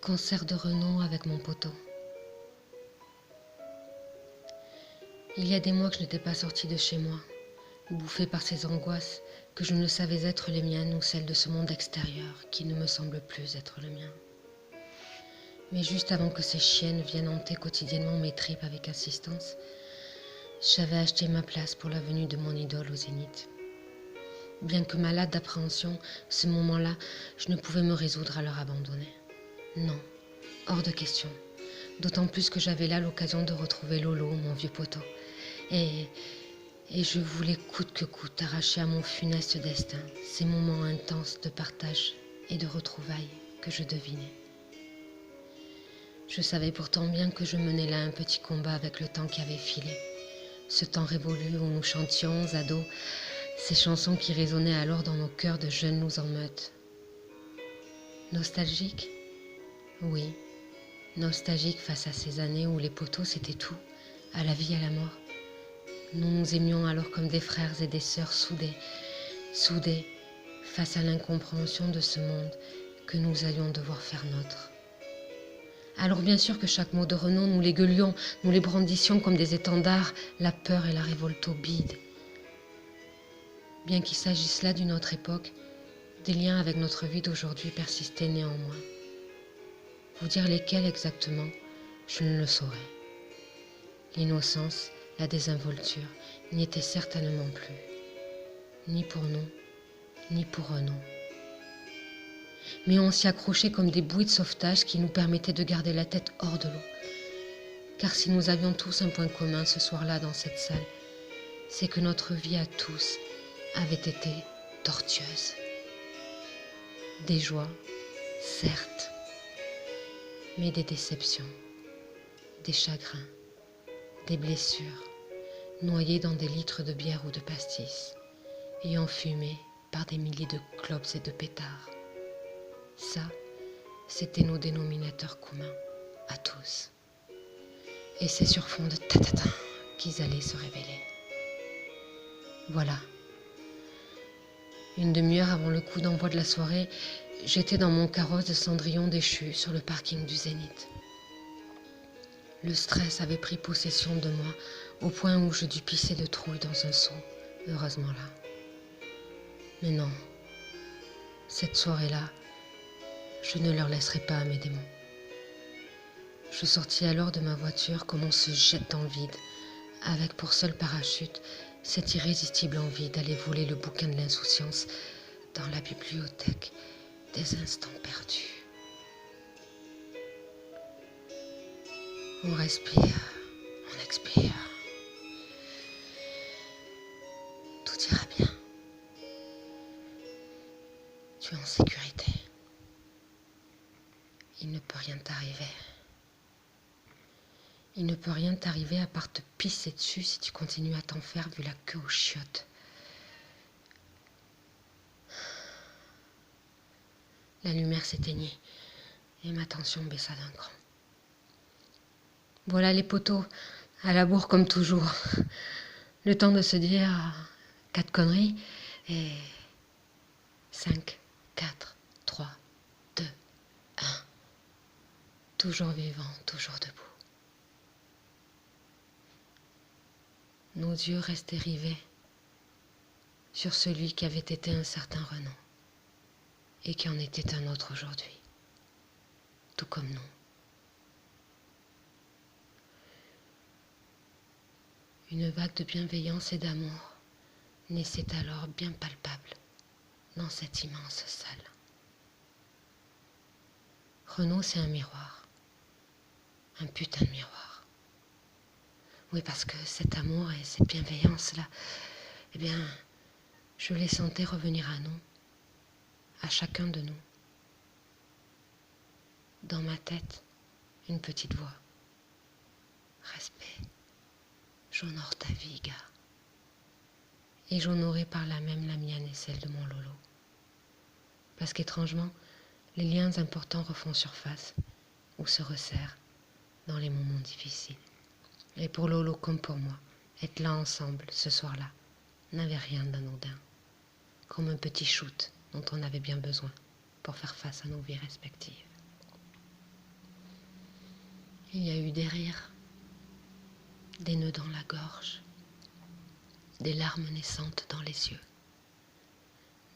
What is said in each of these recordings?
Concert de Renaud avec mon poteau. Il y a des mois que je n'étais pas sortie de chez moi, bouffée par ces angoisses que je ne savais être les miennes ou celles de ce monde extérieur qui ne me semble plus être le mien. Mais juste avant que ces chiennes viennent hanter quotidiennement mes tripes avec insistance, j'avais acheté ma place pour la venue de mon idole au Zénith. Bien que malade d'appréhension, ce moment-là, je ne pouvais me résoudre à leur abandonner. Non, hors de question. D'autant plus que j'avais là l'occasion de retrouver Lolo, mon vieux poteau. Et je voulais coûte que coûte arracher à mon funeste destin ces moments intenses de partage et de retrouvailles que je devinais. Je savais pourtant bien que je menais là un petit combat avec le temps qui avait filé. Ce temps révolu où nous chantions, ados, ces chansons qui résonnaient alors dans nos cœurs de jeunes loups en meute. Nostalgique ? Oui, nostalgique face à ces années où les poteaux c'était tout, à la vie, à la mort. Nous nous aimions alors comme des frères et des sœurs soudés face à l'incompréhension de ce monde que nous allions devoir faire nôtre. Alors bien sûr que chaque mot de Renaud, nous les gueulions, nous les brandissions comme des étendards, la peur et la révolte au bide. Bien qu'il s'agisse là d'une autre époque, des liens avec notre vie d'aujourd'hui persistaient néanmoins. Vous dire lesquels exactement, je ne le saurais. L'innocence, la désinvolture n'y étaient certainement plus, ni pour nous, ni pour Renaud. Mais on s'y accrochait comme des bouées de sauvetage qui nous permettaient de garder la tête hors de l'eau. Car si nous avions tous un point commun ce soir-là dans cette salle, c'est que notre vie à tous avait été tortueuse. Des joies, certes, mais des déceptions, des chagrins, des blessures, noyées dans des litres de bière ou de pastis, et enfumées par des milliers de clopes et de pétards. Ça, c'était nos dénominateurs communs, à tous. Et c'est sur fond de tatatin qu'ils allaient se révéler. Voilà. Une demi-heure avant le coup d'envoi de la soirée, j'étais dans mon carrosse de cendrillon déchu sur le parking du Zénith. Le stress avait pris possession de moi au point où je dus pisser de trouille dans un seau, heureusement là. Mais non, cette soirée-là, je ne leur laisserai pas à mes démons. Je sortis alors de ma voiture comme on se jette dans le vide, avec pour seul parachute cette irrésistible envie d'aller voler le bouquin de l'insouciance dans la bibliothèque des instants perdus. On respire, on expire. Tout ira bien. Tu es en sécurité. Il ne peut rien t'arriver. Il ne peut rien t'arriver à part te pisser dessus si tu continues à t'en faire vu la queue aux chiottes. La lumière s'éteignit et ma tension baissa d'un cran. Voilà les poteaux, à la bourre comme toujours. Le temps de se dire 4 conneries et 5, 4, 3, 2, 1. Toujours vivant, toujours debout. Nos yeux restaient rivés sur celui qui avait été un certain Renaud et qui en était un autre aujourd'hui, tout comme nous. Une vague de bienveillance et d'amour naissait alors bien palpable dans cette immense salle. Renaud, c'est un miroir, un putain de miroir. Oui, parce que cet amour et cette bienveillance-là, eh bien, je les sentais revenir à nous, à chacun de nous. Dans ma tête, une petite voix. Respect. J'honore ta vie, gars. Et j'honorais par là même la mienne et celle de mon Lolo. Parce qu'étrangement, les liens importants refont surface ou se resserrent dans les moments difficiles. Et pour Lolo comme pour moi, être là ensemble ce soir-là n'avait rien d'anodin. Comme un petit shoot dont on avait bien besoin pour faire face à nos vies respectives. Il y a eu des rires, des nœuds dans la gorge, des larmes naissantes dans les yeux,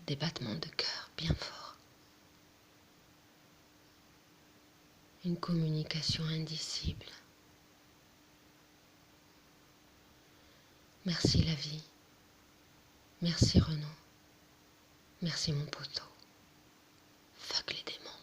des battements de cœur bien forts. Une communication indicible. Merci la vie, merci Renaud, merci mon poteau. Fuck les démons.